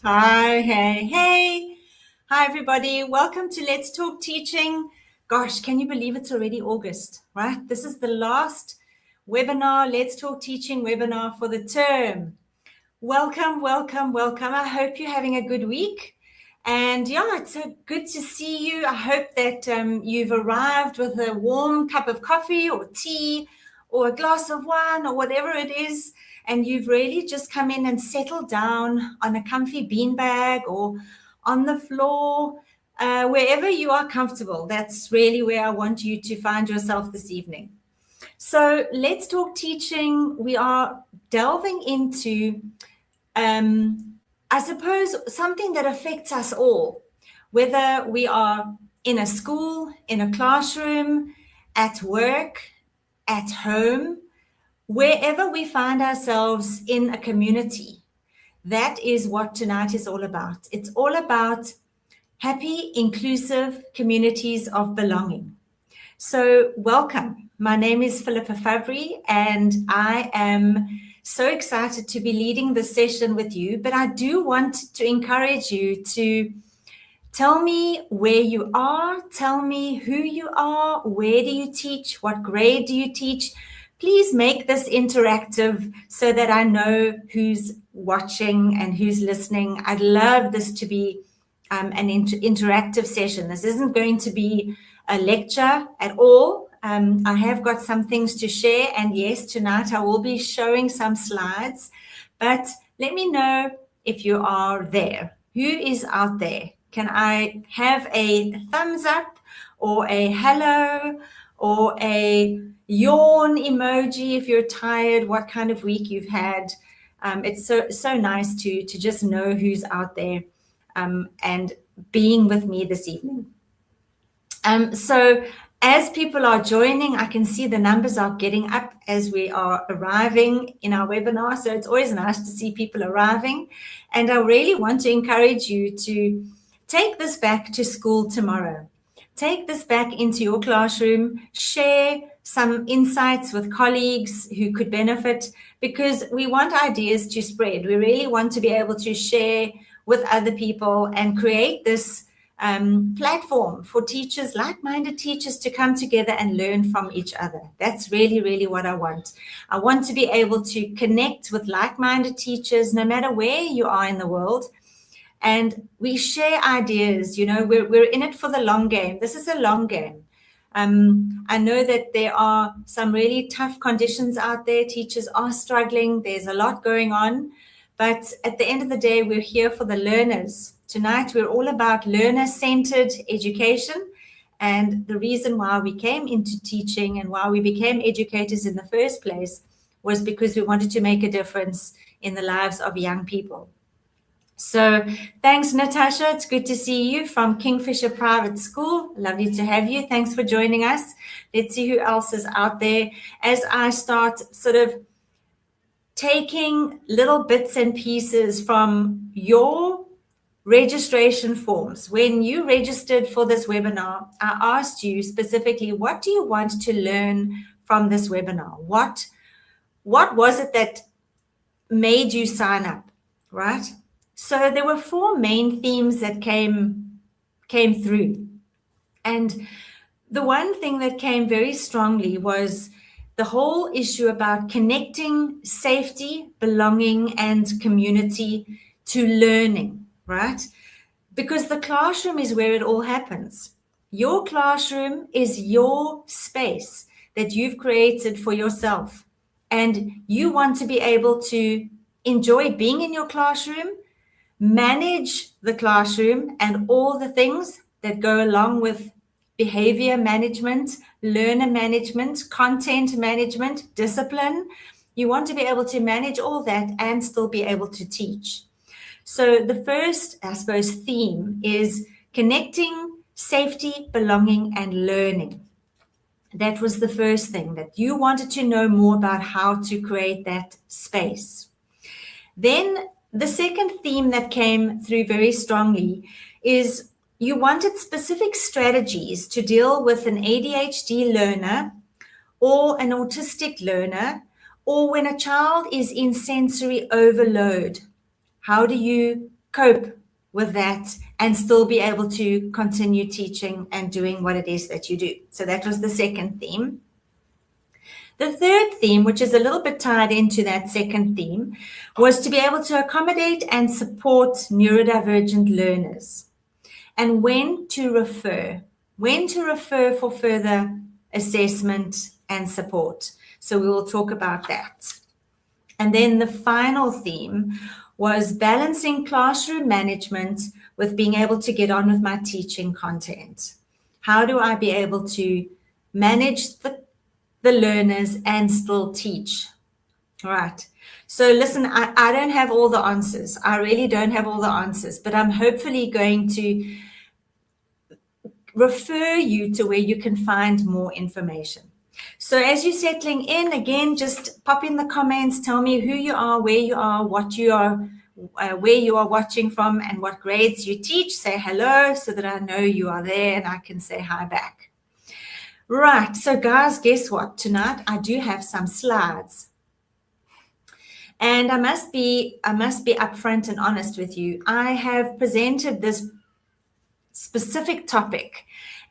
Hi, hey, hey. Hi, everybody. Welcome to Let's Talk Teaching. Gosh, can you believe it's already August, right? This is the last webinar, Let's Talk Teaching webinar for the term. Welcome, welcome, welcome. I hope you're having a good week. And yeah, it's so good to see you. I hope that you've arrived with a warm cup of coffee or tea or a glass of wine or whatever it is. And you've really just come in and settled down on a comfy beanbag or on the floor, wherever you are comfortable. That's really where I want you to find yourself this evening. So let's talk teaching. We are delving into I suppose something that affects us all, whether we are in a school, in a classroom, at work, at home, wherever we find ourselves in a community. That is what tonight is all about. It's all about happy, inclusive communities of belonging. So, welcome. My name is Philippa Fabry, and I am so excited to be leading this session with you. But I do want to encourage you to tell me where you are, tell me who you are, where do you teach, what grade do you teach. Please make this interactive so that I know who's watching and who's listening. I'd love this to be an interactive session. This isn't going to be a lecture at all. I have got some things to share, and yes, tonight I will be showing some slides, but let me know if you are there. Who is out there? Can I have a thumbs up or a hello or a yawn emoji if you're tired, what kind of week you've had? It's so nice to just know who's out there and being with me this evening. So as people are joining, I can see the numbers are getting up as we are arriving in our webinar. So it's always nice to see people arriving. And I really want to encourage you to take this back to school tomorrow. Take this back into your classroom, share some insights with colleagues who could benefit, because we want ideas to spread. We really want to be able to share with other people and create this platform for teachers, like-minded teachers, to come together and learn from each other. That's really, really what I want. I want to be able to connect with like-minded teachers, no matter where you are in the world. And we share ideas. You know, we're in it for the long game. This is a long game. I know that there are some really tough conditions out there. Teachers are struggling. There's a lot going on. But at the end of the day, we're here for the learners. Tonight, we're all about learner-centered education. And the reason why we came into teaching and why we became educators in the first place was because we wanted to make a difference in the lives of young people. So thanks, Natasha. It's good to see you from Kingfisher Private School. Lovely to have you. Thanks for joining us. Let's see who else is out there as I start sort of taking little bits and pieces from your registration forms. When you registered for this webinar, I asked you specifically, what do you want to learn from this webinar? What was it that made you sign up, right? So there were 4 main themes that came through. And the one thing that came very strongly was the whole issue about connecting safety, belonging, and community to learning, right? Because the classroom is where it all happens. Your classroom is your space that you've created for yourself. And you want to be able to enjoy being in your classroom, manage the classroom and all the things that go along with behavior management, learner management, content management, discipline. You want to be able to manage all that and still be able to teach. So the first, I suppose, theme is connecting safety, belonging, and learning. That was the first thing, that you wanted to know more about how to create that space. Then the second theme that came through very strongly is you wanted specific strategies to deal with an ADHD learner or an autistic learner, or when a child is in sensory overload. How do you cope with that and still be able to continue teaching and doing what it is that you do. So that was the second theme. The third theme, which is a little bit tied into that second theme, was to be able to accommodate and support neurodivergent learners and when to refer for further assessment and support. So we will talk about that. And then the final theme was balancing classroom management with being able to get on with my teaching content. How do I be able to manage the learners and still teach? All right. So listen, I don't have all the answers. I really don't have all the answers, but I'm hopefully going to refer you to where you can find more information. So as you're settling in, again, just pop in the comments, tell me who you are, where you are, what you are, where you are watching from, and what grades you teach. Say hello so that I know you are there and I can say hi back. Right, so guys, guess what? Tonight I do have some slides. And I must be upfront and honest with you. I have presented this specific topic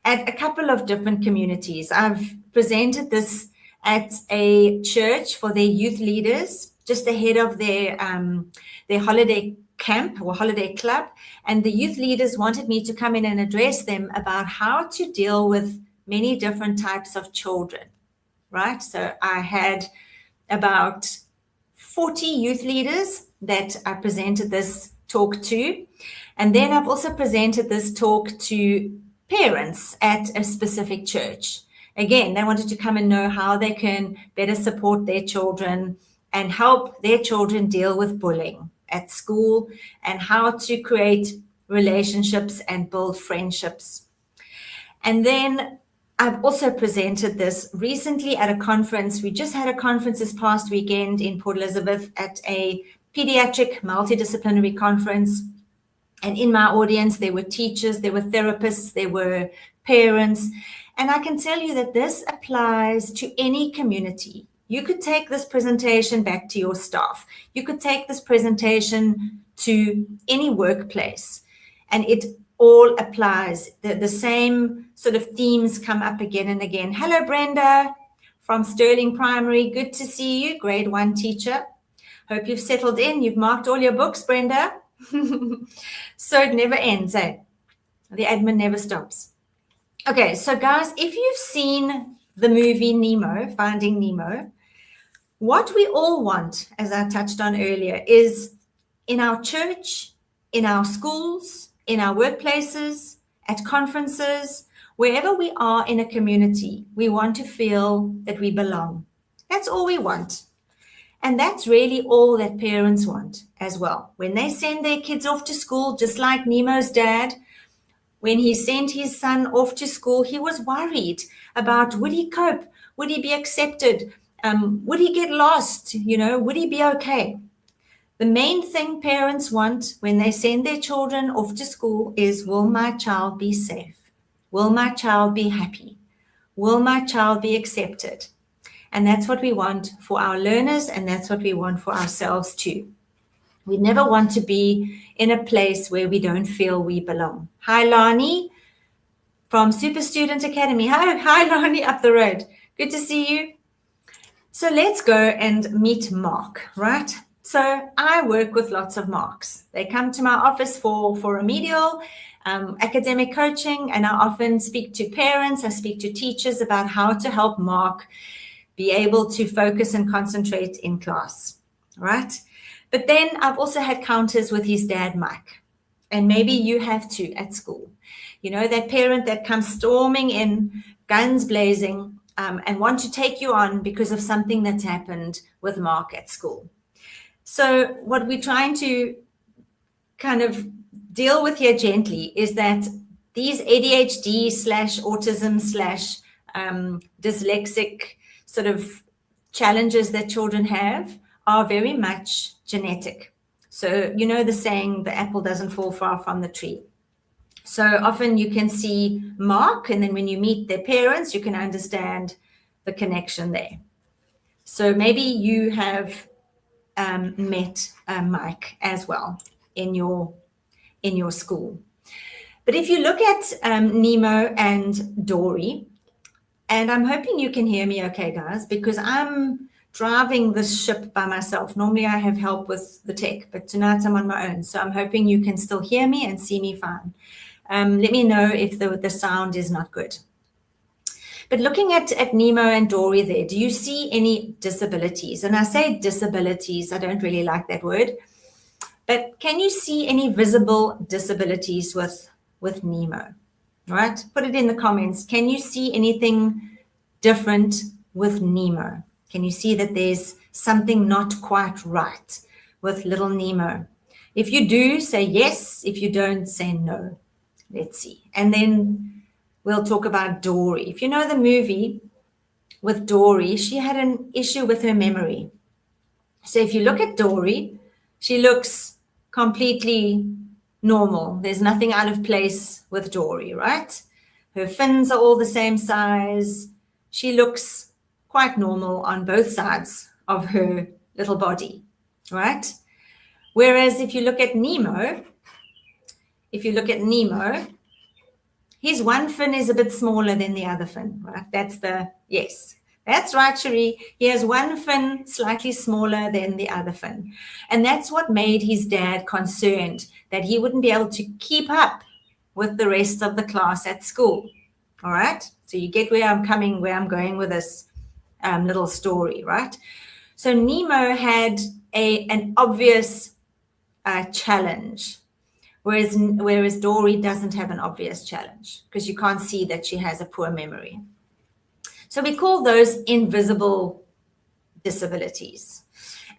at a couple of different communities. I've presented this at a church for their youth leaders just ahead of their holiday camp or holiday club, and the youth leaders wanted me to come in and address them about how to deal with many different types of children, right? So I had about 40 youth leaders that I presented this talk to. And then I've also presented this talk to parents at a specific church. Again, they wanted to come and know how they can better support their children and help their children deal with bullying at school and how to create relationships and build friendships. And then I've also presented this recently at a conference. We just had a conference this past weekend in Port Elizabeth at a pediatric multidisciplinary conference. And in my audience, there were teachers, there were therapists, there were parents. And I can tell you that this applies to any community. You could take this presentation back to your staff. You could take this presentation to any workplace. And it all applies. The same sort of themes come up again and again. Hello, Brenda from Sterling Primary. Good to see you, grade 1 teacher. Hope you've settled in. You've marked all your books, Brenda. So it never ends, eh? The admin never stops. Okay, so guys, if you've seen the movie Nemo, Finding Nemo, what we all want, as I touched on earlier, is in our church, in our schools, in our workplaces, at conferences, wherever we are in a community, we want to feel that we belong. That's all we want. And that's really all that parents want as well. When they send their kids off to school, just like Nemo's dad, when he sent his son off to school, he was worried about, would he cope? Would he be accepted? Would he get lost? Would he be okay? The main thing parents want when they send their children off to school is, will my child be safe? Will my child be happy? Will my child be accepted? And that's what we want for our learners, and that's what we want for ourselves too. We never want to be in a place where we don't feel we belong. Hi, Lani from Super Student Academy. Hi, Lani up the road. Good to see you. So let's go and meet Mark, right? So I work with lots of Marks. They come to my office for remedial academic coaching, and I often speak to parents, I speak to teachers about how to help Mark be able to focus and concentrate in class, right? But then I've also had counters with his dad, Mike, and maybe you have too at school. That parent that comes storming in, guns blazing, and want to take you on because of something that's happened with Mark at school. So what we're trying to kind of deal with here gently is that these ADHD / autism / dyslexic sort of challenges that children have are very much genetic. So the saying, the apple doesn't fall far from the tree. So often you can see Mark, and then when you meet their parents, you can understand the connection there. So maybe you have met Mike as well in your in your school. But if you look at Nemo and Dory, and I'm hoping you can hear me okay, guys, because I'm driving this ship by myself. Normally I have help with the tech, but tonight I'm on my own. So I'm hoping you can still hear me and see me fine. Let me know if the sound is not good. But looking at Nemo and Dory there, do you see any disabilities? And I say disabilities, I don't really like that word. But can you see any visible disabilities with Nemo? Right? Put it in the comments. Can you see anything different with Nemo? Can you see that there's something not quite right with little Nemo? If you do, say yes. If you don't, say no. Let's see. And then we'll talk about Dory. If you know the movie with Dory, she had an issue with her memory. So if you look at Dory, she looks completely normal. There's nothing out of place with Dory, right? Her fins are all the same size. She looks quite normal on both sides of her little body, right? Whereas if you look at Nemo, his one fin is a bit smaller than the other fin, right? Yes. That's right, Cherie. He has one fin slightly smaller than the other fin. And that's what made his dad concerned, that he wouldn't be able to keep up with the rest of the class at school. All right? So you get where I'm going with this little story, right? So Nemo had an obvious challenge, whereas Dory doesn't have an obvious challenge because you can't see that she has a poor memory. So we call those invisible disabilities.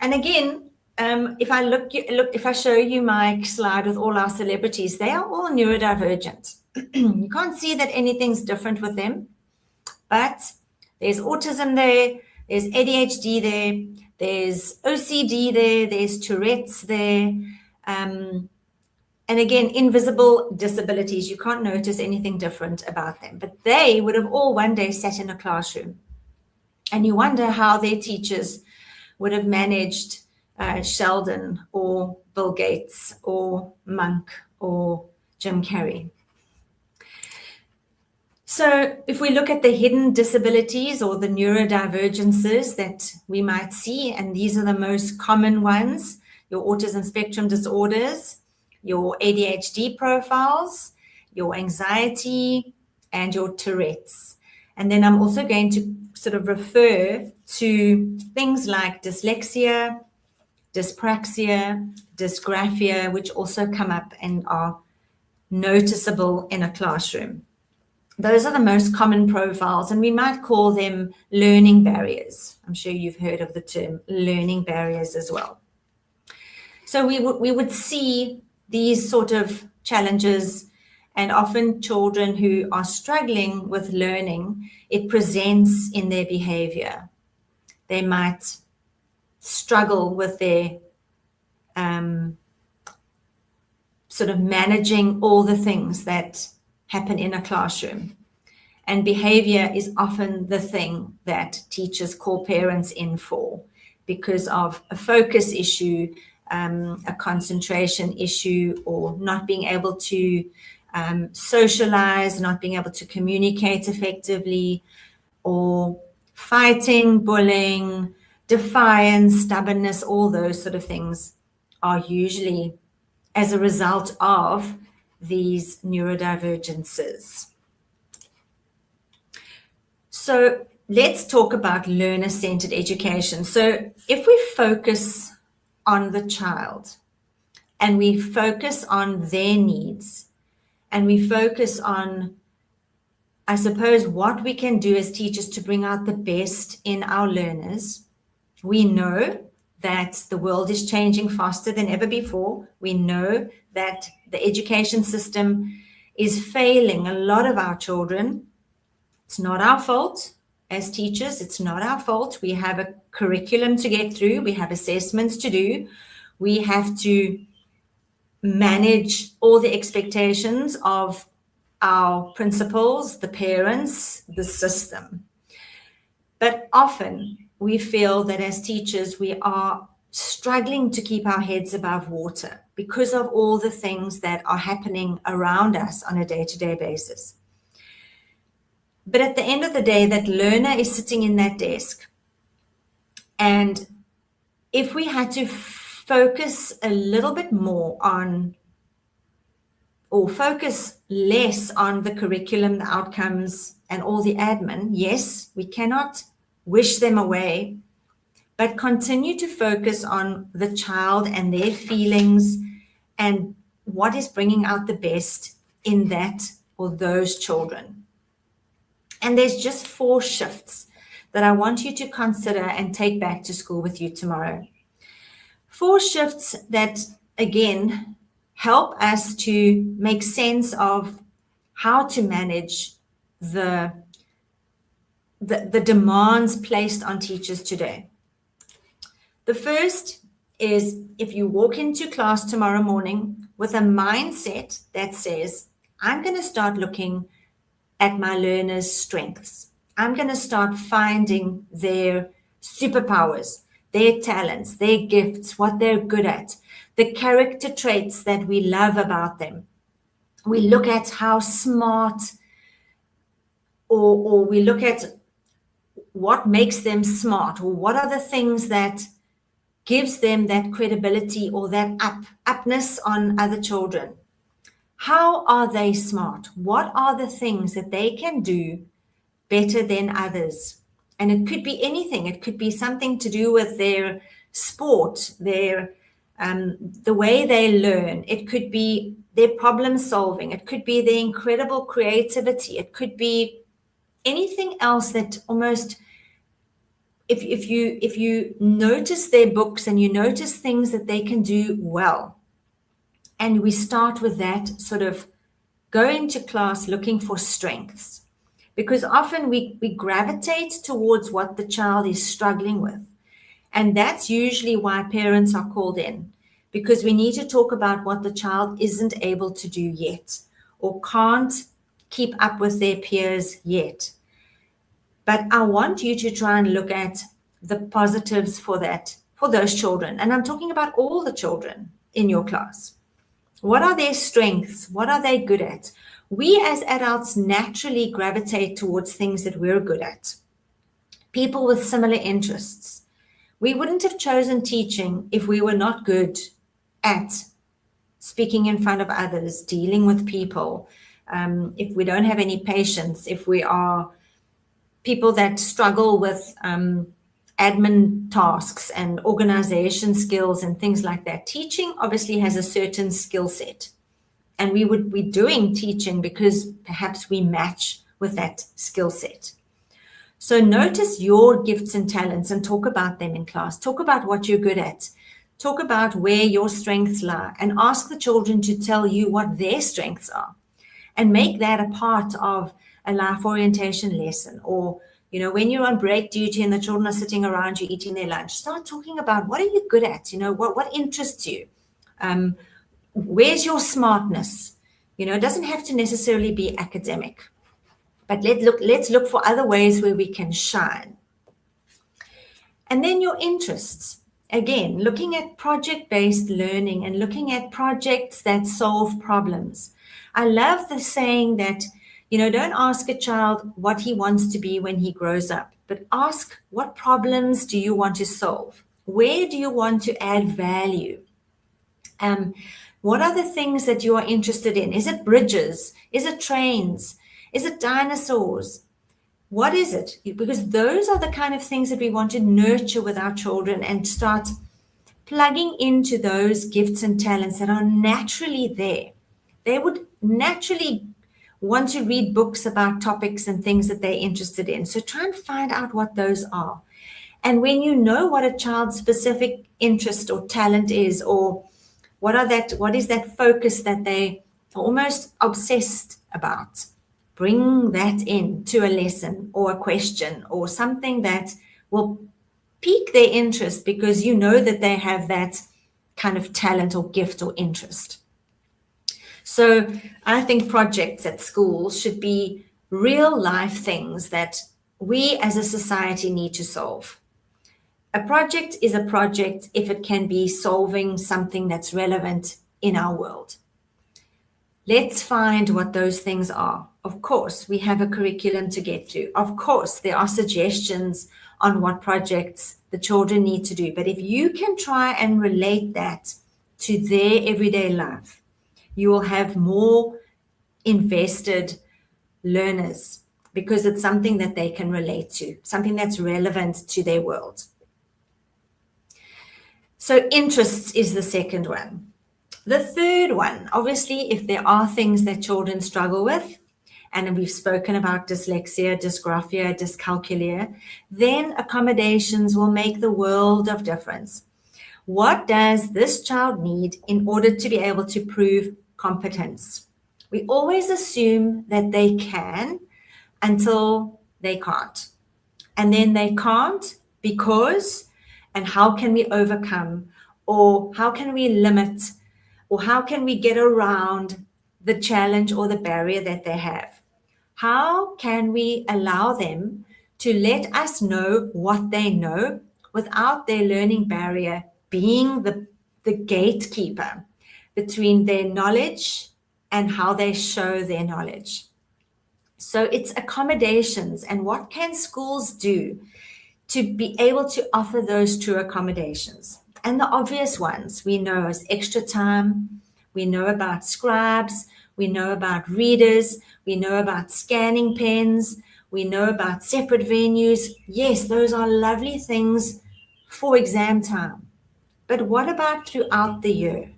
And again, if I show you my slide with all our celebrities, they are all neurodivergent. You can't see that anything's different with them, but there's autism there, there's ADHD there, there's OCD there, there's Tourette's there. And again, invisible disabilities, you can't notice anything different about them. But they would have all one day sat in a classroom. And you wonder how their teachers would have managed Sheldon or Bill Gates or Monk or Jim Carrey. So if we look at the hidden disabilities or the neurodivergences that we might see, and these are the most common ones, your autism spectrum disorders, your ADHD profiles, your anxiety, and your Tourette's. And then I'm also going to sort of refer to things like dyslexia, dyspraxia, dysgraphia, which also come up and are noticeable in a classroom. Those are the most common profiles, and we might call them learning barriers. I'm sure you've heard of the term learning barriers as well. So we would see these sort of challenges, and often children who are struggling with learning, it presents in their behavior. They might struggle with their sort of managing all the things that happen in a classroom. And behavior is often the thing that teachers call parents in for because of a focus issue, a concentration issue, or not being able to socialize, not being able to communicate effectively, or fighting, bullying, defiance, stubbornness, all those sort of things are usually as a result of these neurodivergences. So let's talk about learner-centered education. So if we focus on the child and we focus on their needs and we focus on, I suppose, what we can do as teachers to bring out the best in our learners, we know that the world is changing faster than ever before. We know that the education system is failing a lot of our children. It's not our fault as teachers. It's not our fault. We have a curriculum to get through. We have assessments to do. We have to manage all the expectations of our principals, the parents, the system. But often we feel that as teachers, we are struggling to keep our heads above water because of all the things that are happening around us on a day-to-day basis. But at the end of the day, that learner is sitting in that desk. And if we had to focus a little bit more on, or focus less on the curriculum, the outcomes, and all the admin, yes, we cannot wish them away, but continue to focus on the child and their feelings and what is bringing out the best in that or those children. And there's just 4 shifts that I want you to consider and take back to school with you tomorrow. 4 shifts that, again, help us to make sense of how to manage the demands placed on teachers today. The first is, if you walk into class tomorrow morning with a mindset that says, I'm going to start looking at my learners' strengths. I'm going to start finding their superpowers, their talents, their gifts, what they're good at, the character traits that we love about them. We look at how smart, or we look at what makes them smart, or what are the things that gives them that credibility or that upness on other children. How are they smart? What are the things that they can do better than others? And it could be anything. It could be something to do with their sport, their the way they learn. It could be their problem solving. It could be their incredible creativity. It could be anything else that almost, if you notice their books and you notice things that they can do well, and we start with that, sort of go into class looking for strengths, because often we gravitate towards what the child is struggling with. And that's usually why parents are called in, because we need to talk about what the child isn't able to do yet, or can't keep up with their peers yet. But I want you to try and look at the positives for that, for those children. And I'm talking about all the children in your class. What are their strengths? What are they good at? We as adults naturally gravitate towards things that we're good at. People with similar interests. We wouldn't have chosen teaching if we were not good at speaking in front of others, dealing with people, if we don't have any patience, if we are people that struggle with admin tasks and organization skills and things like that. Teaching obviously has a certain skill set, and we would be doing teaching because perhaps we match with that skill set. So notice your gifts and talents and talk about them in class. Talk about what you're good at. Talk about where your strengths lie, and ask the children to tell you what their strengths are, and make that a part of a life orientation lesson. Or, you know, when you're on break duty and the children are sitting around you eating their lunch, start talking about what are you good at? You know, what interests you? Where's your smartness? You know, it doesn't have to necessarily be academic, but let's look for other ways where we can shine. And then your interests. Again, looking at project-based learning and looking at projects that solve problems. I love the saying that, you know, don't ask a child what he wants to be when he grows up, but ask, what problems do you want to solve? Where do you want to add value? What are the things that you are interested in? Is it bridges? Is it trains? Is it dinosaurs? What is it? Because those are the kind of things that we want to nurture with our children and start plugging into those gifts and talents that are naturally there. They would naturally want to read books about topics and things that they're interested in. So try and find out what those are. And when you know what a child's specific interest or talent is, or what is that focus that they are almost obsessed about, bring that in to a lesson or a question or something that will pique their interest, because you know that they have that kind of talent or gift or interest. So I think projects at school should be real life things that we as a society need to solve. A project is a project if it can be solving something that's relevant in our world. Let's find what those things are. Of course, we have a curriculum to get through. Of course, there are suggestions on what projects the children need to do. But if you can try and relate that to their everyday life, you will have more invested learners because it's something that they can relate to, something that's relevant to their world. So interests is the second one. The third one, obviously, if there are things that children struggle with, and we've spoken about dyslexia, dysgraphia, dyscalculia, then accommodations will make the world of difference. What does this child need in order to be able to prove competence? We always assume that they can until they can't. And then they can't because, and how can we overcome, or how can we limit, or how can we get around the challenge or the barrier that they have? How can we allow them to let us know what they know without their learning barrier being the gatekeeper between their knowledge and how they show their knowledge? So it's accommodations, and what can schools do to be able to offer those true accommodations? And the obvious ones we know is extra time, we know about scribes, we know about readers, we know about scanning pens, we know about separate venues. Yes, those are lovely things for exam time. But what about throughout the year?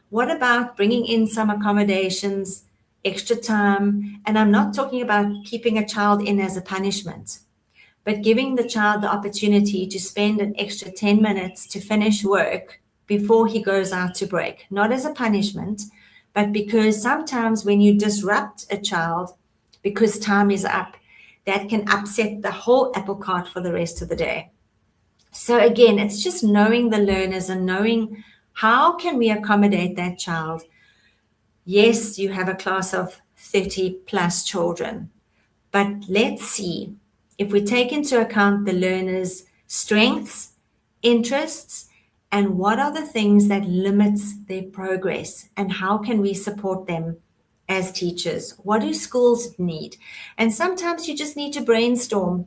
What about bringing in some accommodations, extra time? And I'm not talking about keeping a child in as a punishment, but giving the child the opportunity to spend an extra 10 minutes to finish work before he goes out to break, not as a punishment, but because sometimes when you disrupt a child because time is up, that can upset the whole apple cart for the rest of the day. So again, it's just knowing the learners and knowing how can we accommodate that child. Yes, you have a class of 30 plus children, but let's see if we take into account the learners' strengths, interests, and what are the things that limits their progress, and how can we support them as teachers? What do schools need? And sometimes you just need to brainstorm.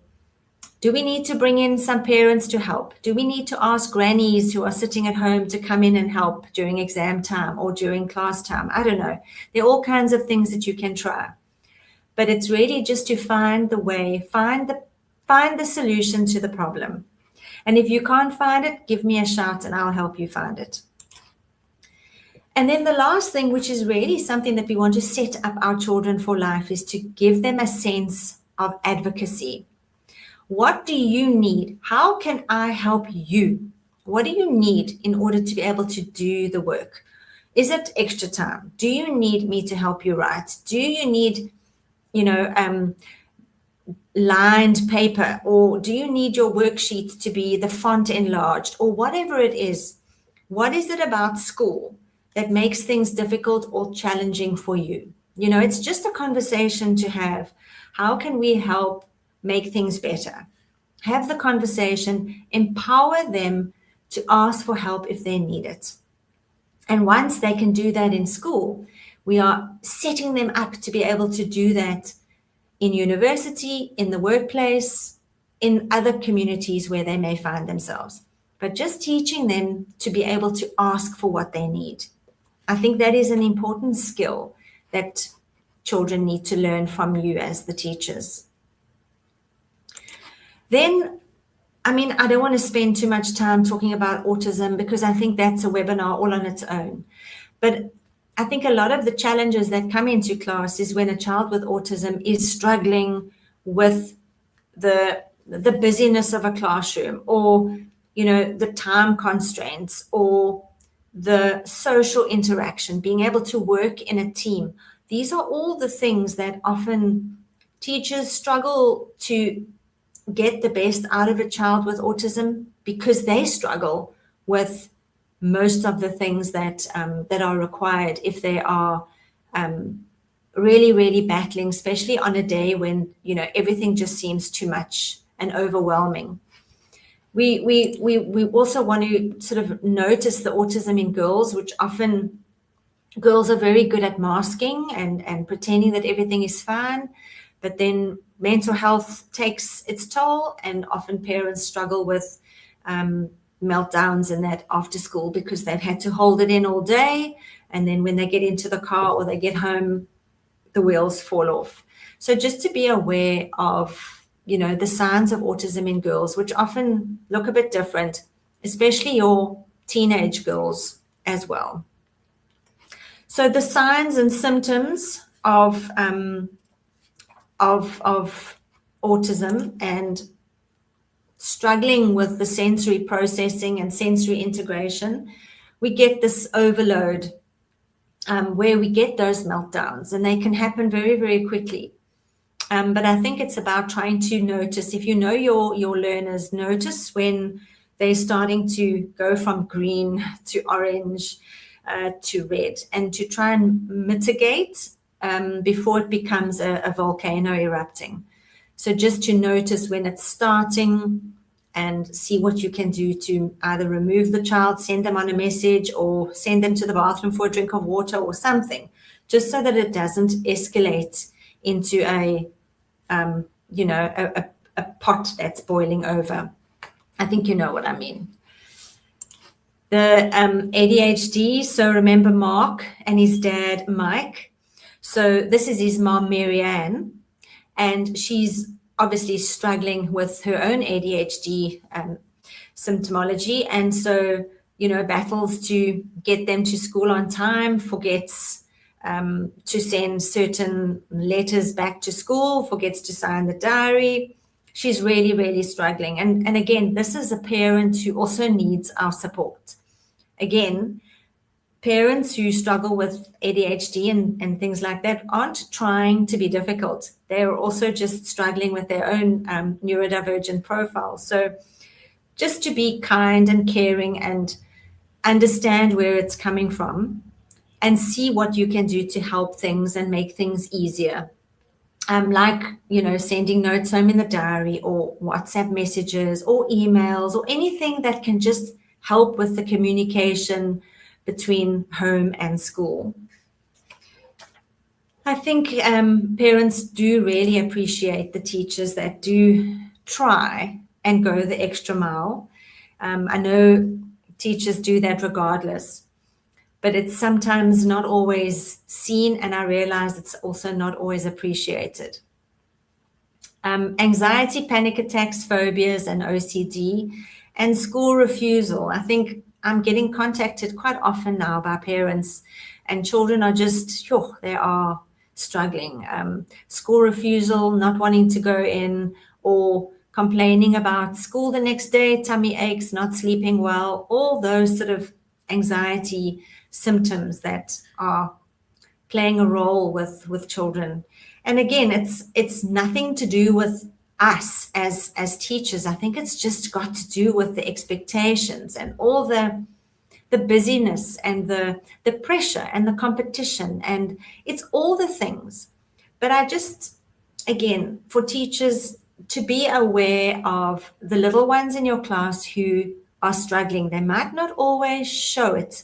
Do we need to bring in some parents to help? Do we need to ask grannies who are sitting at home to come in and help during exam time or during class time? I don't know. There are all kinds of things that you can try. But it's really just to find the way, find the solution to the problem. And if you can't find it, give me a shout and I'll help you find it. And then the last thing, which is really something that we want to set up our children for life, is to give them a sense of advocacy. What do you need? How can I help you? What do you need in order to be able to do the work? Is it extra time? Do you need me to help you write? Do you need, lined paper? Or do you need your worksheet to be the font enlarged? Or whatever it is. What is it about school that makes things difficult or challenging for you? It's just a conversation to have. How can we help make things better? Have the conversation, empower them to ask for help if they need it. And once they can do that in school, we are setting them up to be able to do that in university, in the workplace, in other communities where they may find themselves. But just teaching them to be able to ask for what they need. I think that is an important skill that children need to learn from you as the teachers. Then, I don't want to spend too much time talking about autism because I think that's a webinar all on its own. But I think a lot of the challenges that come into class is when a child with autism is struggling with the busyness of a classroom, or, the time constraints, or the social interaction, being able to work in a team. These are all the things that often teachers struggle to get the best out of a child with autism because they struggle with most of the things that are required if they are really, really battling, especially on a day when, everything just seems too much and overwhelming. We also want to sort of notice the autism in girls, which often girls are very good at masking and pretending that everything is fine, but then mental health takes its toll, and often parents struggle with meltdowns and that after school because they've had to hold it in all day, and then when they get into the car or they get home, the wheels fall off. So just to be aware of, the signs of autism in girls, which often look a bit different, especially your teenage girls as well. So the signs and symptoms of autism and struggling with the sensory processing and sensory integration, we get this overload where we get those meltdowns, and they can happen very, very quickly. But I think it's about trying to notice, if you know your learners, notice when they're starting to go from green to orange to red, and to try and mitigate before it becomes a volcano erupting. So just to notice when it's starting and see what you can do to either remove the child, send them on a message, or send them to the bathroom for a drink of water or something, just so that it doesn't escalate into a pot that's boiling over. I think you know what I mean. The ADHD, so remember Mark and his dad, Mike. So this is his mom, Marianne, and she's obviously struggling with her own ADHD symptomology. And so, battles to get them to school on time, forgets to send certain letters back to school, forgets to sign the diary. She's really, really struggling. And again, this is a parent who also needs our support. Again, parents who struggle with ADHD and things like that aren't trying to be difficult. They're also just struggling with their own neurodivergent profile. So just to be kind and caring and understand where it's coming from and see what you can do to help things and make things easier. Like, sending notes home in the diary, or WhatsApp messages or emails, or anything that can just help with the communication between home and school. I think parents do really appreciate the teachers that do try and go the extra mile. I know teachers do that regardless, but it's sometimes not always seen, and I realize it's also not always appreciated. Anxiety, panic attacks, phobias, and OCD, and school refusal. I think I'm getting contacted quite often now by parents, and children are just, they are struggling. School refusal, not wanting to go in, or complaining about school the next day, tummy aches, not sleeping well, all those sort of anxiety symptoms that are playing a role with children. And again, it's nothing to do with us as teachers. I think it's just got to do with the expectations and all the busyness and the pressure and the competition, and it's all the things. But I just, again, for teachers to be aware of the little ones in your class who are struggling. They might not always show it,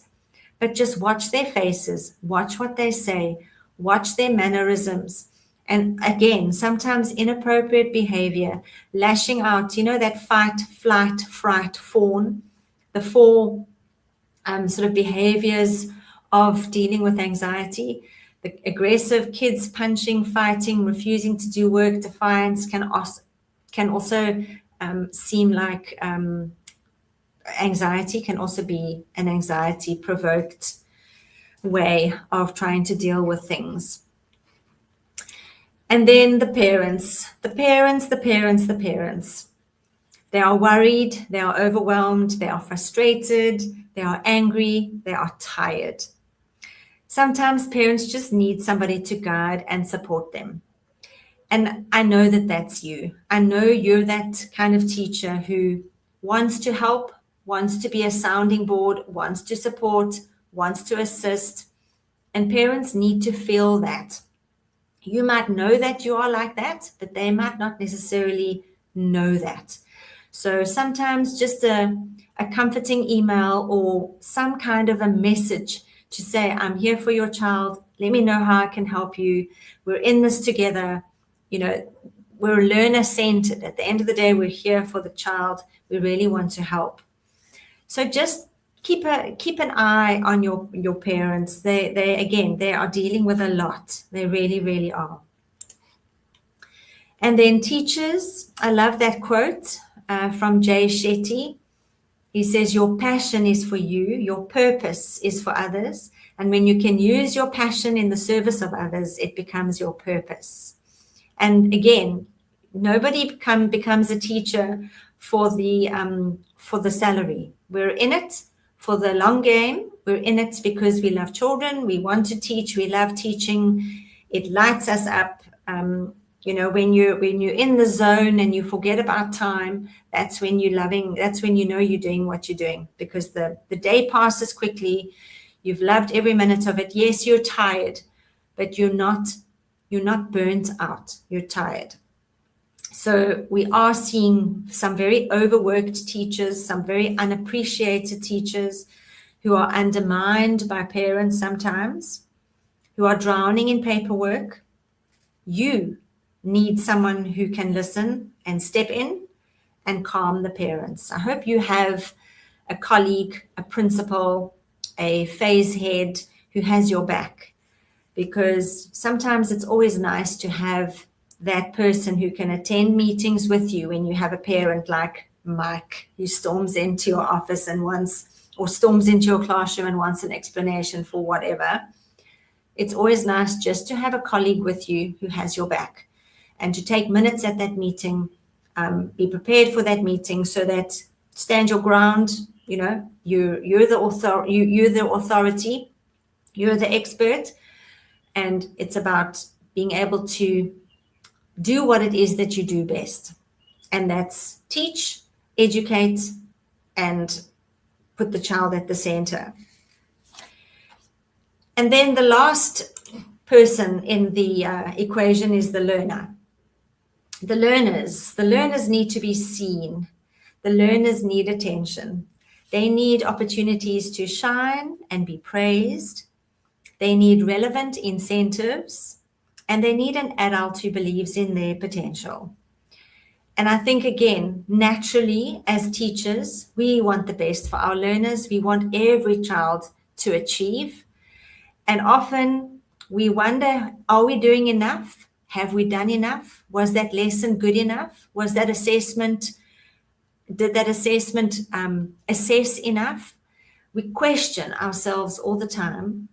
but just watch their faces, watch what they say, watch their mannerisms. And again, sometimes inappropriate behavior, lashing out, that fight, flight, fright, fawn, the four sort of behaviors of dealing with anxiety. The aggressive kids punching, fighting, refusing to do work, defiance can also seem like anxiety, can also be an anxiety provoked way of trying to deal with things. And then the parents. They are worried, they are overwhelmed, they are frustrated, they are angry, they are tired. Sometimes parents just need somebody to guide and support them. And I know that that's you. I know you're that kind of teacher who wants to help, wants to be a sounding board, wants to support, wants to assist. And parents need to feel that. You might know that you are like that, but they might not necessarily know that. So sometimes just a comforting email or some kind of a message to say, I'm here for your child. Let me know how I can help you. We're in this together. You know, we're learner centered. At the end of the day, we're here for the child. We really want to help. So just keep an eye on your parents. They are dealing with a lot. They really, really are. And then teachers, I love that quote from Jay Shetty. He says, your passion is for you, your purpose is for others. And when you can use your passion in the service of others, it becomes your purpose. And again, nobody becomes a teacher for the salary. We're in it for the long game. We're in it because we love children. We want to teach. We love teaching. It lights us up. You know, when you're in the zone and you forget about time, that's when you're loving. That's when you know you're doing what you're doing, because the day passes quickly. You've loved every minute of it. Yes, you're tired, but you're not burnt out. You're tired. So we are seeing some very overworked teachers, some very unappreciated teachers who are undermined by parents sometimes, who are drowning in paperwork. You need someone who can listen and step in and calm the parents. I hope you have a colleague, a principal, a phase head who has your back, because sometimes it's always nice to have that person who can attend meetings with you when you have a parent like Mike who storms into your office and storms into your classroom and wants an explanation for whatever. It's always nice just to have a colleague with you who has your back, and to take minutes at that meeting, be prepared for that meeting, so that stand your ground. You know, you're the authority, you're the expert, and it's about being able to do what it is that you do best, and that's teach, educate, and put the child at the center. And then the last person in the equation is the learner. The learners need to be seen. The learners need attention. They need opportunities to shine and be praised. They need relevant incentives, and they need an adult who believes in their potential. And I think, again, naturally, as teachers, we want the best for our learners. We want every child to achieve. And often we wonder, are we doing enough? Have we done enough? Was that lesson good enough? Was that assessment, did that assessment assess enough? We question ourselves all the time.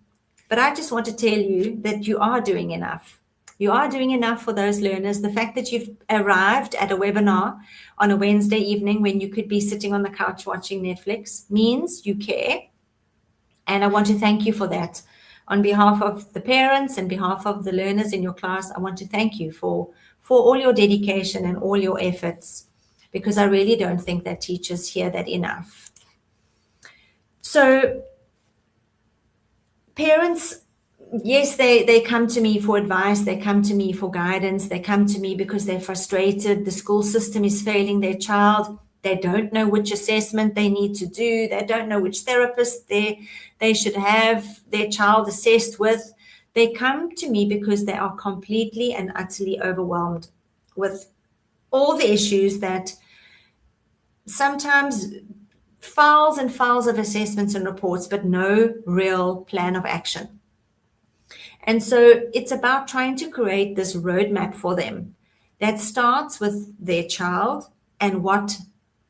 But I just want to tell you that you are doing enough. You are doing enough for those learners. The fact that you've arrived at a webinar on a Wednesday evening when you could be sitting on the couch watching Netflix means you care. And I want to thank you for that. On behalf of the parents and behalf of the learners in your class, I want to thank you for all your dedication and all your efforts, because I really don't think that teachers hear that enough. So parents, yes, they come to me for advice, they come to me for guidance, they come to me because they're frustrated, the school system is failing their child, they don't know which assessment they need to do, they don't know which therapist they should have their child assessed with. They come to me because they are completely and utterly overwhelmed with all the issues that sometimes files and files of assessments and reports, but no real plan of action. And so it's about trying to create this roadmap for them that starts with their child and what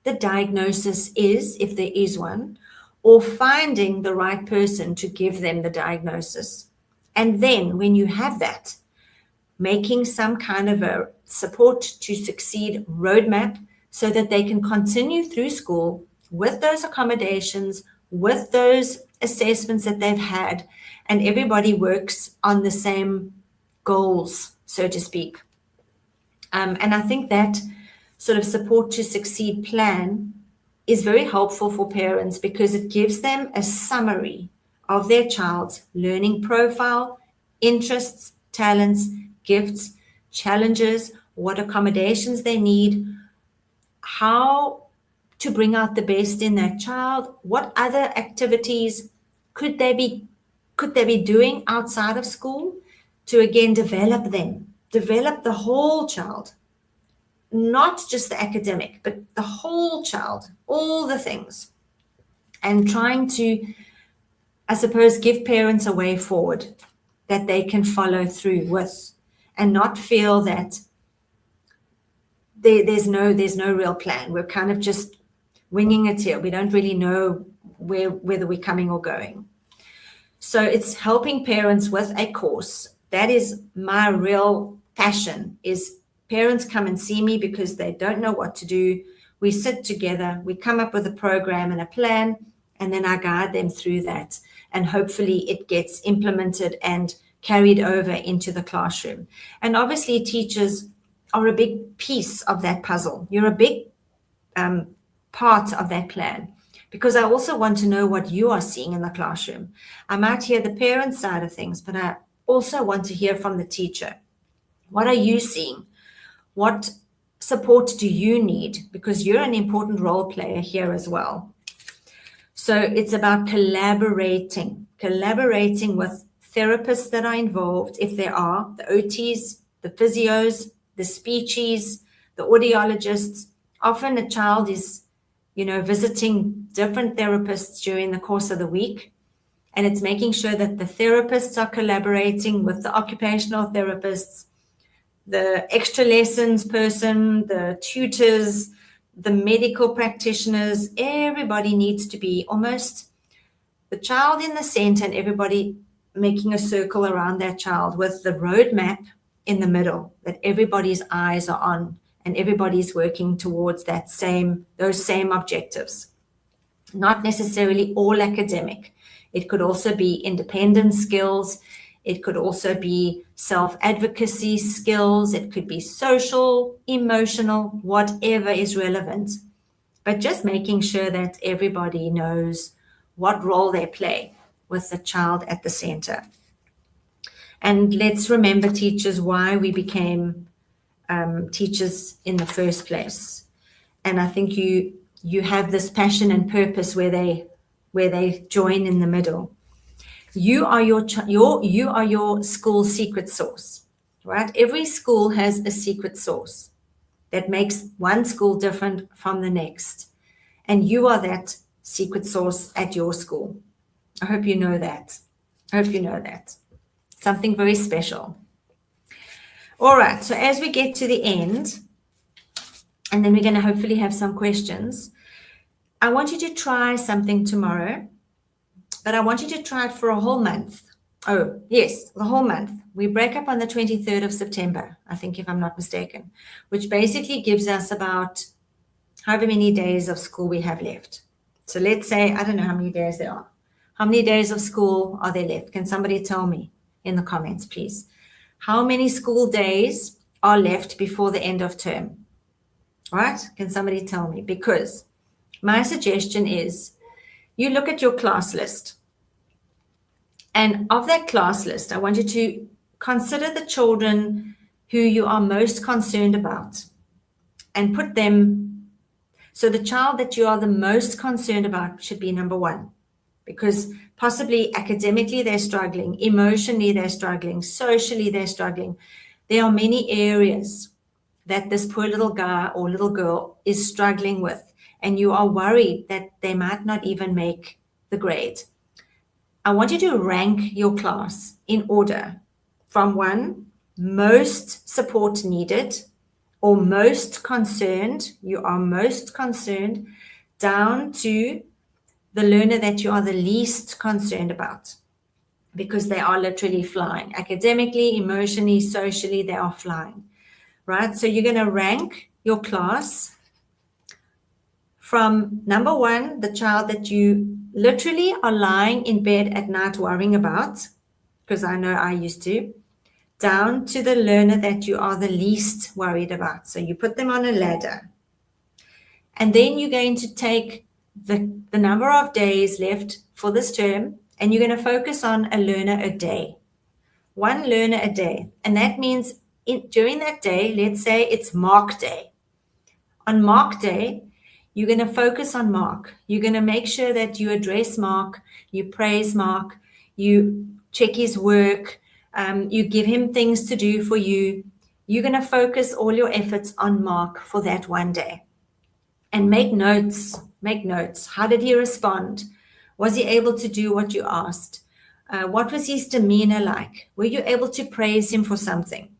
the diagnosis is, if there is one, or finding the right person to give them the diagnosis. And then when you have that, making some kind of a support to succeed roadmap so that they can continue through school with those accommodations, with those assessments that they've had, and everybody works on the same goals, so to speak. And I think that sort of support to succeed plan is very helpful for parents, because it gives them a summary of their child's learning profile, interests, talents, gifts, challenges, what accommodations they need, how to bring out the best in that child. What other activities could they be doing outside of school to again develop the whole child, not just the academic, but the whole child, all the things, and trying to, I suppose, give parents a way forward that they can follow through with, and not feel that there's no real plan. We're kind of just winging it here. We don't really know whether we're coming or going. So it's helping parents with a course. That is my real passion, is parents come and see me because they don't know what to do. We sit together, we come up with a program and a plan, and then I guide them through that. And hopefully it gets implemented and carried over into the classroom. And obviously teachers are a big piece of that puzzle. You're a big part of that plan, because I also want to know what you are seeing in the classroom. I might hear the parent side of things, but I also want to hear from the teacher. What are you seeing? What support do you need? Because you're an important role player here as well. So it's about collaborating with therapists that are involved, if there are, the OTs, the physios, the speechies, the audiologists. Often a child is, visiting different therapists during the course of the week. And it's making sure that the therapists are collaborating with the occupational therapists, the extra lessons person, the tutors, the medical practitioners. Everybody needs to be almost the child in the center, and everybody making a circle around that child with the roadmap in the middle that everybody's eyes are on, and everybody's working towards those same objectives. Not necessarily all academic. It could also be independent skills. It could also be self-advocacy skills. It could be social, emotional, whatever is relevant. But just making sure that everybody knows what role they play with the child at the center. And let's remember, teachers, why we became teachers in the first place. And I think you have this passion and purpose where they join in the middle. You are your school's secret sauce, right? Every school has a secret sauce that makes one school different from the next. And you are that secret sauce at your school. I hope you know that. Something very special. All right, so as we get to the end, and then we're going to hopefully have some questions, I want you to try something tomorrow, but I want you to try it for a whole month. Oh, yes, the whole month. We break up on the 23rd of September, I think, if I'm not mistaken, which basically gives us about however many days of school we have left. So let's say, I don't know how many days there are. How many days of school are there left? Can somebody tell me in the comments, please? How many school days are left before the end of term? Right? Can somebody tell me? Because my suggestion is you look at your class list. And of that class list, I want you to consider the children who you are most concerned about and put them. So the child that you are the most concerned about should be number one, because possibly academically they're struggling, emotionally they're struggling, socially they're struggling. There are many areas that this poor little guy or little girl is struggling with, and you are worried that they might not even make the grade. I want you to rank your class in order from 1, most support needed, or most concerned, you are most concerned, down to the learner that you are the least concerned about, because they are literally flying. Academically, emotionally, socially, they are flying, right? So you're going to rank your class from number 1, the child that you literally are lying in bed at night worrying about, because I know I used to, down to the learner that you are the least worried about. So you put them on a ladder. And then you're going to take the number of days left for this term, and you're going to focus on a learner a day. 1 learner a day. And that means during that day, let's say it's mark day. On Mark Day, you're going to focus on Mark. You're going to make sure that you address Mark, you praise Mark, you check his work, you give him things to do for you. You're going to focus all your efforts on Mark for that one day. And make notes. Make notes. How did he respond? Was he able to do what you asked? What was his demeanor like? Were you able to praise him for something?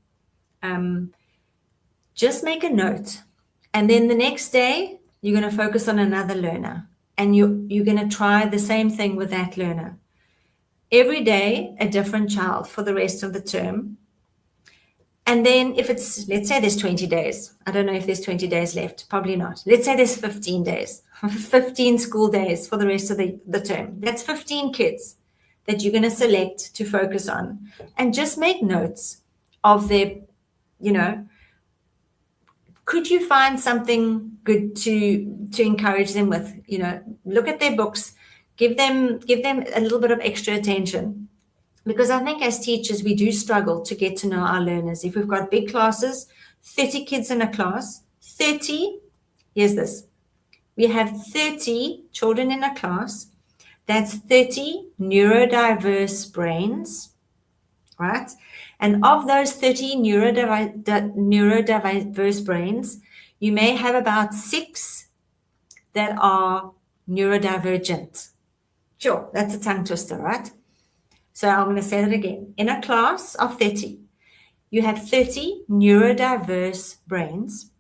Just make a note. And then the next day, you're going to focus on another learner. And you're going to try the same thing with that learner. Every day, a different child for the rest of the term. And then if it's, let's say there's 20 days. I don't know if there's 20 days left. Probably not. Let's say there's 15 days, 15 school days for the rest of the term. That's 15 kids that you're going to select to focus on. And just make notes of their, could you find something good to encourage them with? Look at their books, give them a little bit of extra attention. Because I think as teachers, we do struggle to get to know our learners. If we've got big classes, 30 kids in a class, 30, here's this. We have 30 children in a class. That's 30 neurodiverse brains, right? And of those 30 neurodiverse brains, you may have about 6 that are neurodivergent. Sure, that's a tongue twister, right? So I'm going to say that again. In a class of 30, you have 30 neurodiverse brains.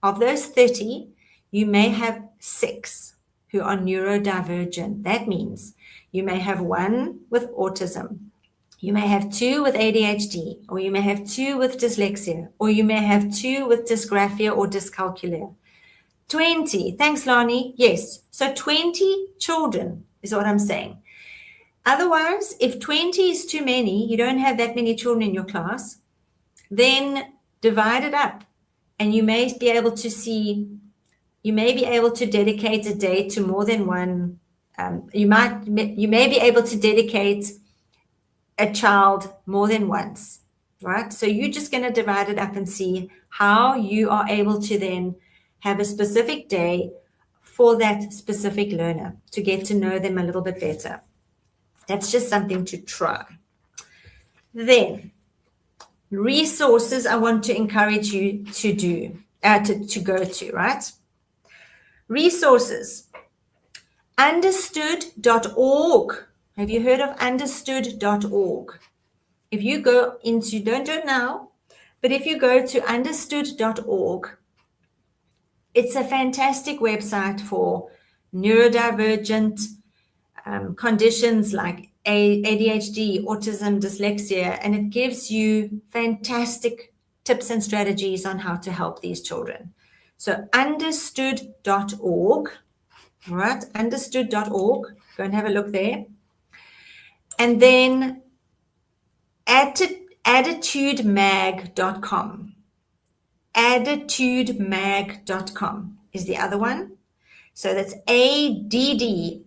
Of those 30, you may have 6 who are neurodivergent. That means you may have 1 with autism. You may have 2 with ADHD, or you may have 2 with dyslexia, or you may have 2 with dysgraphia or dyscalculia. 20. Thanks, Lani. Yes. So 20 children is what I'm saying. Otherwise, if 20 is too many, you don't have that many children in your class, then divide it up. And you may be able to dedicate a day to more than one. You may be able to dedicate a child more than once, right? So you're just going to divide it up and see how you are able to then have a specific day for that specific learner to get to know them a little bit better. That's just something to try. Then, resources I want to encourage you to go to, right? Resources. Understood.org. Have you heard of understood.org? If you go into, don't do it now, but if you go to understood.org, it's a fantastic website for neurodivergent conditions like ADHD, autism, dyslexia, and it gives you fantastic tips and strategies on how to help these children. So understood.org, all right, understood.org, go and have a look there. And then attitudemag.com. Attitudemag.com is the other one. So that's ADDITUDE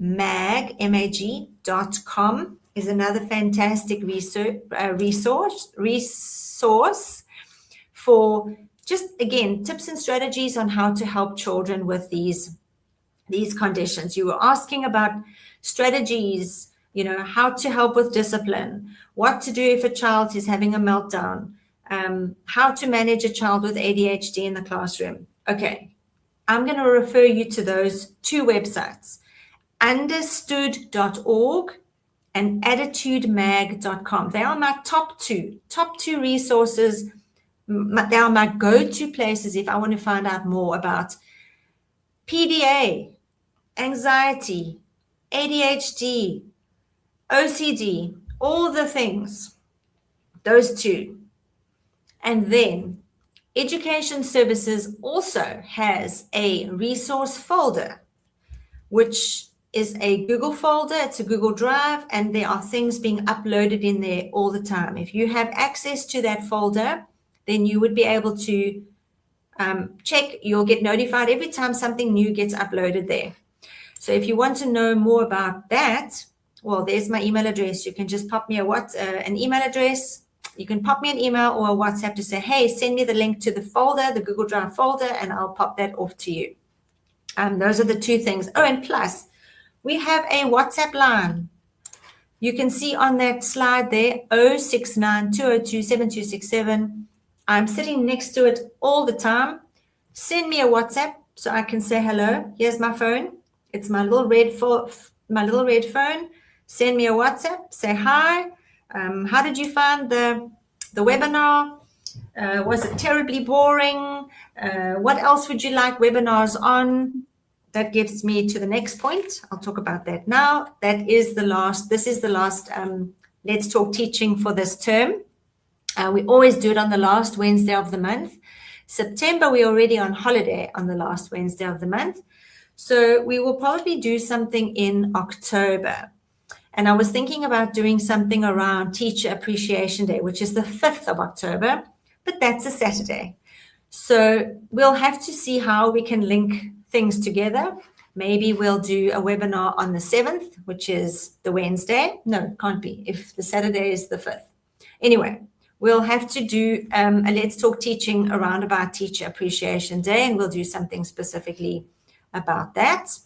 mag.com is another fantastic resource for just, again, tips and strategies on how to help children with these conditions. You were asking about strategies, how to help with discipline, what to do if a child is having a meltdown, how to manage a child with ADHD in the classroom. Okay, I'm going to refer you to those 2 websites, understood.org and attitudemag.com. They are my top two resources. They are my go-to places if I want to find out more about PDA, anxiety, ADHD, OCD, all the things, those 2. And then Education Services also has a resource folder, which is a Google folder. It's a Google Drive, and there are things being uploaded in there all the time. If you have access to that folder, then you would be able to check. You'll get notified every time something new gets uploaded there. So if you want to know more about that, well, there's my email address. You can just pop me an email address, You can pop me an email or a WhatsApp to say, hey, send me the link to the folder, the Google Drive folder, and I'll pop that off to you. Those are the two things. Oh, and plus, we have a WhatsApp line. You can see on that slide there, 069-202-7267. I'm sitting next to it all the time. Send me a WhatsApp so I can say hello. Here's my phone. It's my little red phone. Send me a WhatsApp. Say hi. How did you find the webinar? Was it terribly boring? What else would you like webinars on? That gets me to the next point. I'll talk about that now. This is the last Let's Talk teaching for this term. We always do it on the last Wednesday of the month. September, we're already on holiday on the last Wednesday of the month. So we will probably do something in October. And I was thinking about doing something around Teacher Appreciation Day, which is the 5th of October, but that's a Saturday. So we'll have to see how we can link things together. Maybe we'll do a webinar on the 7th, which is the Wednesday. No, it can't be if the Saturday is the 5th. Anyway, we'll have to do a Let's Talk teaching around about Teacher Appreciation Day, and we'll do something specifically about that.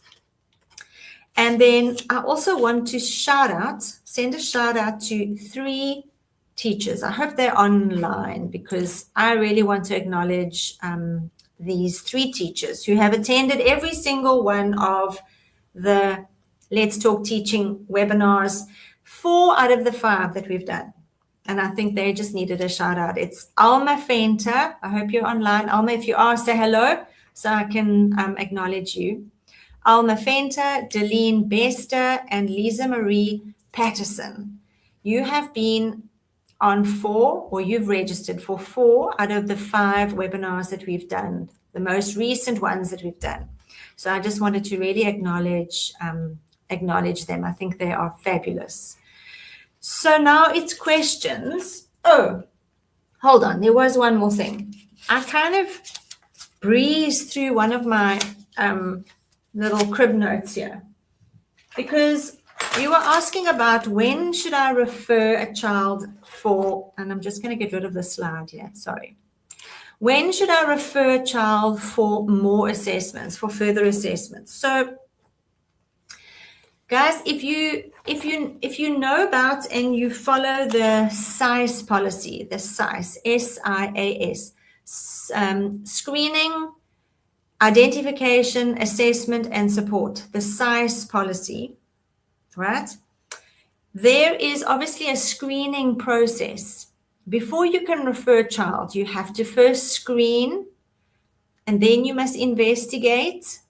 And then I also want to send a shout out to 3 teachers. I hope they're online because I really want to acknowledge these 3 teachers who have attended every single one of the Let's Talk teaching webinars, 4 out of the 5 that we've done. And I think they just needed a shout out. It's Alma Fenter. I hope you're online. Alma, if you are, say hello so I can acknowledge you. Alma Fenter, Deline Bester, and Lisa Marie Patterson. You have been on 4, or you've registered for 4 out of the 5 webinars that we've done, the most recent ones that we've done. So I just wanted to really acknowledge them. I think they are fabulous. So now it's questions. Oh, hold on. There was one more thing. I kind of breezed through one of my little crib notes here because you were asking about when should I refer a child for, and I'm just going to get rid of the slide here. Sorry. When should I refer a child for more assessments, for further assessments? So guys, if you know about and you follow the SIAS policy, the SIAS, SIAS, screening, identification, assessment, and support, the SIAS policy, right? There is obviously a screening process. Before you can refer a child, you have to first screen, and then you must investigate,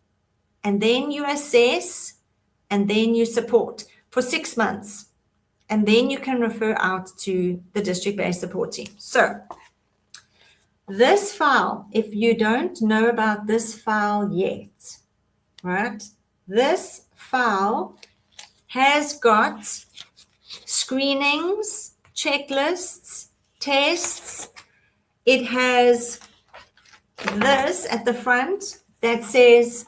and then you assess, and then you support for 6 months. And then you can refer out to the district-based support team. So this file, if you don't know about this file yet, right? This file has got screenings, checklists, tests. It has this at the front that says,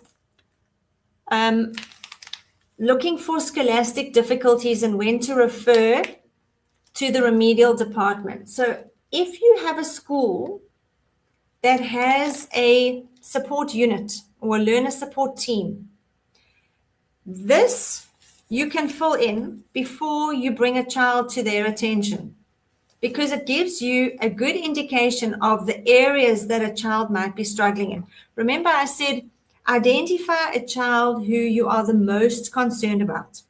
looking for scholastic difficulties and when to refer to the remedial department. So if you have a school that has a support unit or a learner support team, this you can fill in before you bring a child to their attention, because it gives you a good indication of the areas that a child might be struggling in. Remember, I said identify a child who you are the most concerned about.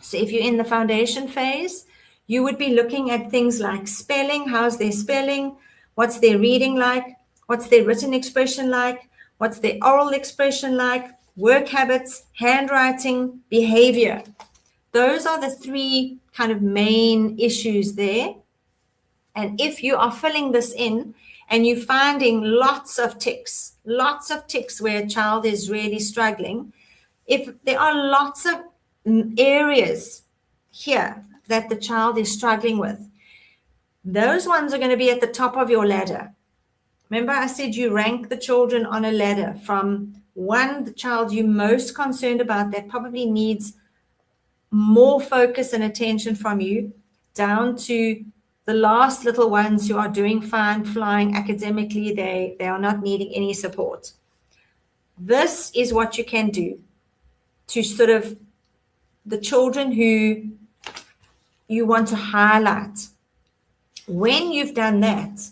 So if you're in the foundation phase, you would be looking at things like spelling. How's their spelling? What's their reading like? What's their written expression like? What's their oral expression like? Work habits, handwriting, behavior. Those are the 3 kind of main issues there. And if you are filling this in and you're finding lots of ticks where a child is really struggling, if there are lots of areas here that the child is struggling with, those ones are going to be at the top of your ladder. Remember, I said you rank the children on a ladder from 1, the child you're most concerned about that probably needs more focus and attention from you, down to the last little ones who are doing fine, flying academically, they are not needing any support. This is what you can do to sort of the children who you want to highlight. When you've done that,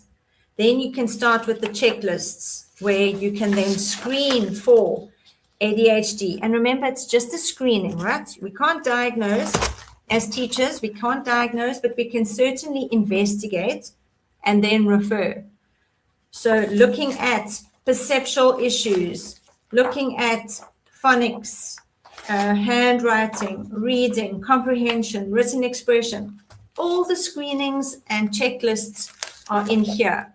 then you can start with the checklists where you can then screen for ADHD. And remember, it's just a screening, right? We can't diagnose as teachers, we can't diagnose, but we can certainly investigate and then refer. So looking at perceptual issues, looking at phonics, handwriting, reading, comprehension, written expression, all the screenings and checklists are in here.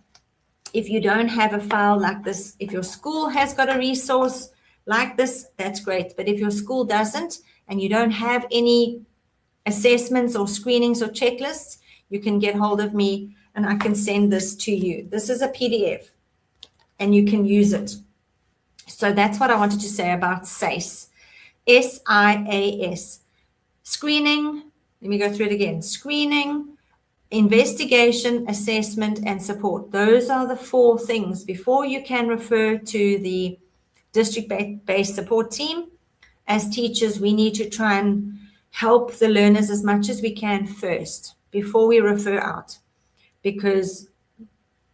If you don't have a file like this, if your school has got a resource like this, that's great. But if your school doesn't and you don't have any assessments or screenings or checklists, you can get hold of me and I can send this to you. This is a PDF and you can use it. So that's what I wanted to say about SIAS. SIAS. Screening, let me go through it again. Screening, investigation, assessment, and support. Those are the 4 things before you can refer to the district-based support team. As teachers, we need to try and help the learners as much as we can first before we refer out, because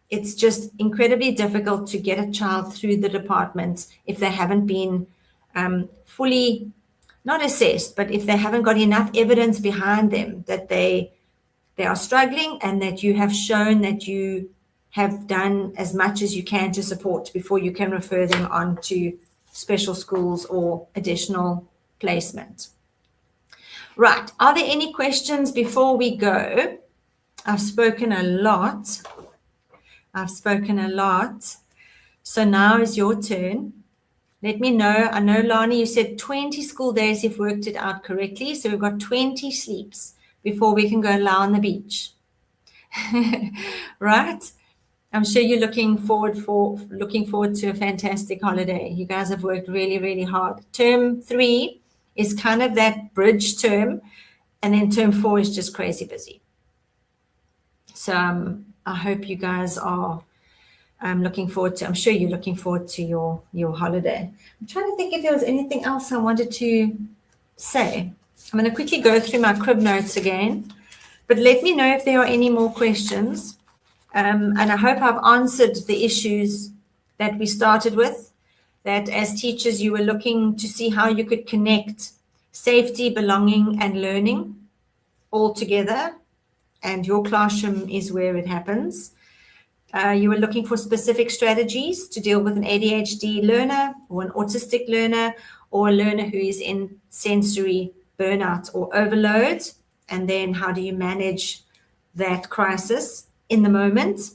it's just incredibly difficult to get a child through the department if they haven't been fully, not assessed, but if they haven't got enough evidence behind them that they are struggling and that you have shown that you have done as much as you can to support before you can refer them on to special schools or additional placement. Right. Are there any questions before we go? I've spoken a lot. So now is your turn. Let me know. I know, Lani, you said 20 school days you've worked it out correctly. So we've got 20 sleeps before we can go lie on the beach. Right? I'm sure you're looking forward to a fantastic holiday. You guys have worked really, really hard. Term 3 is kind of that bridge term, and then term 4 is just crazy busy. So I hope you guys are looking forward to, I'm sure you're looking forward to your holiday. I'm trying to think if there was anything else I wanted to say. I'm going to quickly go through my crib notes again, but let me know if there are any more questions. And I hope I've answered the issues that we started with, that as teachers you were looking to see how you could connect safety, belonging, and learning all together, and your classroom is where it happens. You were looking for specific strategies to deal with an ADHD learner or an autistic learner or a learner who is in sensory burnout or overload, and then how do you manage that crisis in the moment.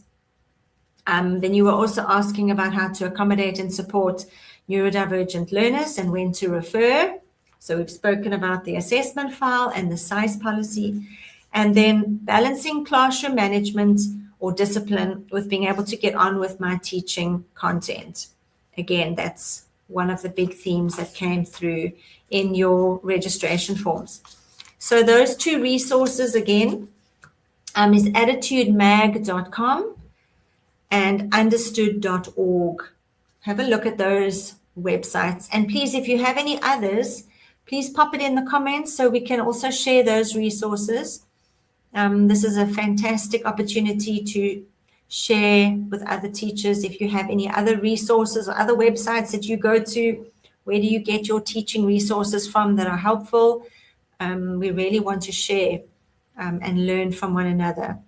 Then you were also asking about how to accommodate and support neurodivergent learners and when to refer. So we've spoken about the assessment file and the SIAS policy, and then balancing classroom management or discipline with being able to get on with my teaching content. Again, that's one of the big themes that came through in your registration forms. So those 2 resources again is attitudemag.com and understood.org. Have a look at those websites. And please, if you have any others, please pop it in the comments so we can also share those resources. This is a fantastic opportunity to share with other teachers. If you have any other resources or other websites that you go to, where do you get your teaching resources from that are helpful? We really want to share and learn from one another.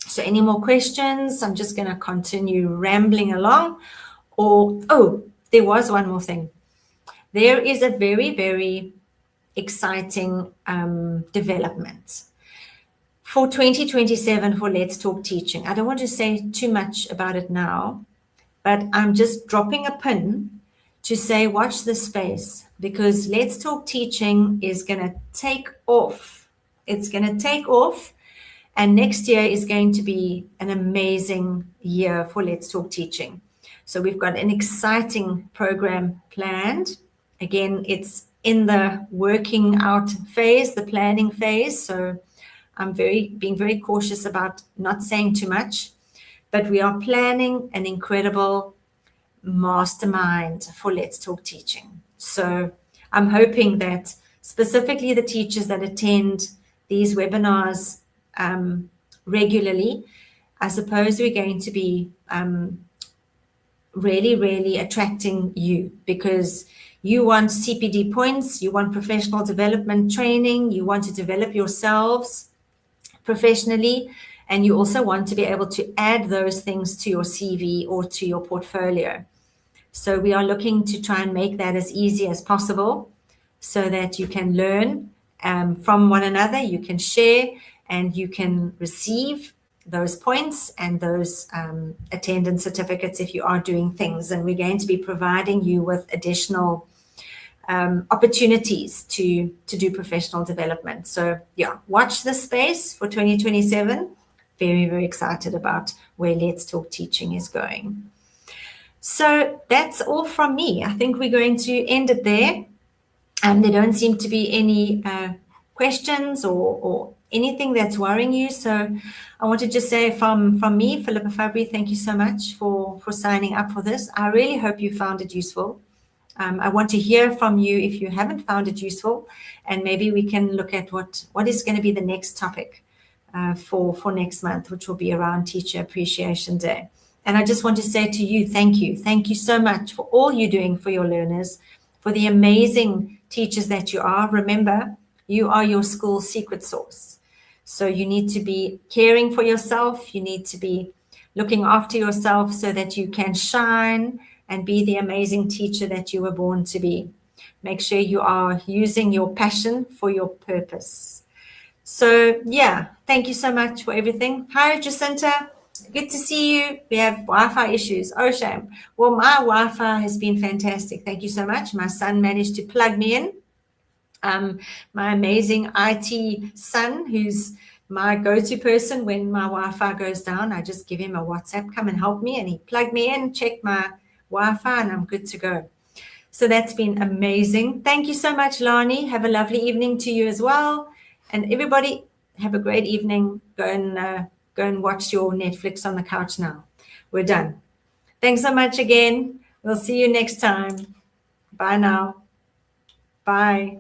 So any more questions? I'm just going to continue rambling along. There was one more thing. There is a very, very exciting development for 2027 for Let's Talk Teaching. I don't want to say too much about it now, but I'm just dropping a pin to say watch this space, because Let's Talk Teaching is going to take off. It's going to take off, and next year is going to be an amazing year for Let's Talk Teaching. So we've got an exciting program planned. Again, it's in the working out phase, the planning phase. So I'm being very cautious about not saying too much, but we are planning an incredible mastermind for Let's Talk Teaching. So I'm hoping that specifically the teachers that attend these webinars regularly, I suppose we're going to be really, really attracting you, because you want CPD points, you want professional development training, you want to develop yourselves professionally, and you also want to be able to add those things to your CV or to your portfolio. So we are looking to try and make that as easy as possible so that you can learn from one another, you can share, and you can receive those points and those attendance certificates if you are doing things. And we're going to be providing you with additional opportunities to do professional development. So yeah, watch this space for 2027. Very, very excited about where Let's Talk Teaching is going. So that's all from me. I think we're going to end it there. There don't seem to be any questions or anything that's worrying you. So I want to just say from me, Philippa Fabry, thank you so much for signing up for this. I really hope you found it useful. I want to hear from you if you haven't found it useful, and maybe we can look at what is going to be the next topic for next month, which will be around Teacher Appreciation Day. And I just want to say to you, thank you. Thank you so much for all you're doing for your learners, for the amazing teachers that you are. Remember, you are your school's secret sauce. So you need to be caring for yourself. You need to be looking after yourself so that you can shine and be the amazing teacher that you were born to be. Make sure you are using your passion for your purpose. So yeah, thank you so much for everything. Hi, Jacinta. Good to see you. We have Wi-Fi issues. Oh, shame. Well, my Wi-Fi has been fantastic. Thank you so much. My son managed to plug me in. My amazing IT son, who's my go-to person when my Wi-Fi goes down. I just give him a WhatsApp, come and help me. And he plugged me in, checked my Wi-Fi, and I'm good to go. So that's been amazing. Thank you so much, Lani. Have a lovely evening to you as well. And everybody, have a great evening. Go and watch your Netflix on the couch now. We're done. Thanks so much again. We'll see you next time. Bye now. Bye.